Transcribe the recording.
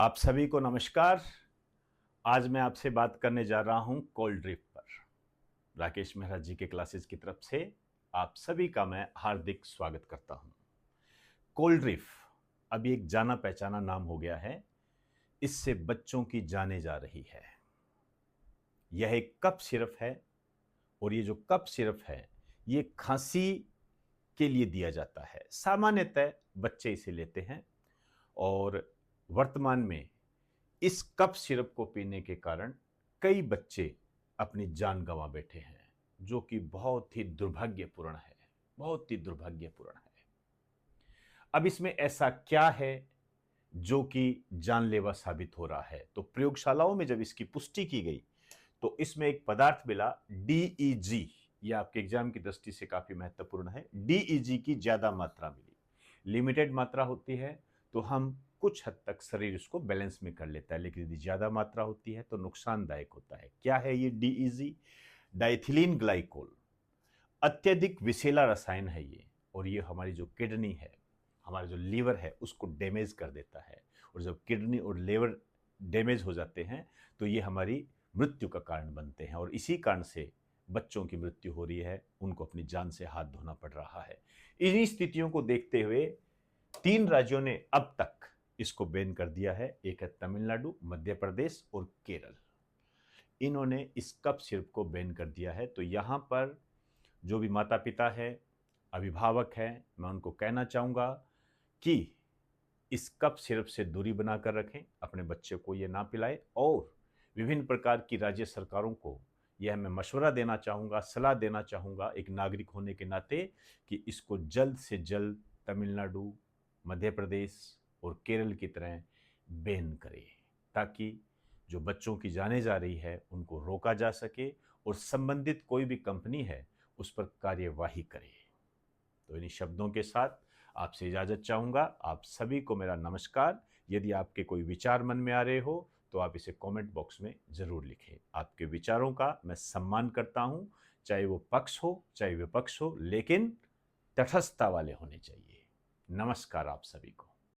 आप सभी को नमस्कार। आज मैं आपसे बात करने जा रहा हूं कोल्ड ड्रिफ्ट पर। राकेश मेहरा जी के क्लासेस की तरफ से आप सभी का मैं हार्दिक स्वागत करता हूं। कोल्ड ड्रिफ्ट अभी एक जाना पहचाना नाम हो गया है। इससे बच्चों की जाने जा रही है। यह एक कफ सिरप है और ये जो कफ सिरप है ये खांसी के लिए दिया जाता है। सामान्यतः बच्चे इसे लेते हैं और वर्तमान में इस कफ सिरप को पीने के कारण कई बच्चे अपनी जान गंवा बैठे हैं, जो कि बहुत ही दुर्भाग्यपूर्ण है। बहुत ही दुर्भाग्यपूर्ण है। अब इसमें ऐसा क्या है जो कि जानलेवा साबित हो रहा है? तो प्रयोगशालाओं में जब इसकी पुष्टि की गई तो इसमें एक पदार्थ मिला डीईजी। यह आपके एग्जाम की दृष्टि से काफी महत्वपूर्ण है। डीईजी की ज्यादा मात्रा मिली। लिमिटेड मात्रा होती है तो हम कुछ हद तक शरीर इसको बैलेंस में कर लेता है, लेकिन यदि ज्यादा मात्रा होती है तो नुकसानदायक होता है। क्या है ये डीईजी? Diethylene glycol. अत्यधिक विषैला रसायन है ये, और ये हमारी जो किडनी है, हमारा जो लीवर है, उसको डैमेज कर देता है। और जब किडनी और लीवर डैमेज हो जाते हैं तो ये हमारी मृत्यु का कारण बनते हैं, और इसी कारण से बच्चों की मृत्यु हो रही है। उनको अपनी जान से हाथ धोना पड़ रहा है। इन्हीं स्थितियों को देखते हुए 3 राज्यों ने अब तक इसको बैन कर दिया है। एक है तमिलनाडु, मध्य प्रदेश और केरल। इन्होंने इस कफ सिरप को बैन कर दिया है। तो यहां पर जो भी माता पिता है, अभिभावक है, मैं उनको कहना चाहूंगा कि इस कफ सिरप से दूरी बनाकर रखें, अपने बच्चे को ये ना पिलाएं। और विभिन्न प्रकार की राज्य सरकारों को यह मैं मशवरा देना चाहूँगा, सलाह देना चाहूँगा एक नागरिक होने के नाते, कि इसको जल्द से जल्द तमिलनाडु, मध्य प्रदेश और केरल की तरह बैन करें, ताकि जो बच्चों की जाने जा रही है उनको रोका जा सके और संबंधित कोई भी कंपनी है उस पर कार्यवाही करे। तो इन्हीं शब्दों के साथ आपसे इजाजत चाहूंगा। आप सभी को मेरा नमस्कार। यदि आपके कोई विचार मन में आ रहे हो तो आप इसे कमेंट बॉक्स में जरूर लिखें। आपके विचारों का मैं सम्मान करता हूं, चाहे वो पक्ष हो चाहे विपक्ष हो, लेकिन तटस्थता वाले होने चाहिए। नमस्कार आप सभी को।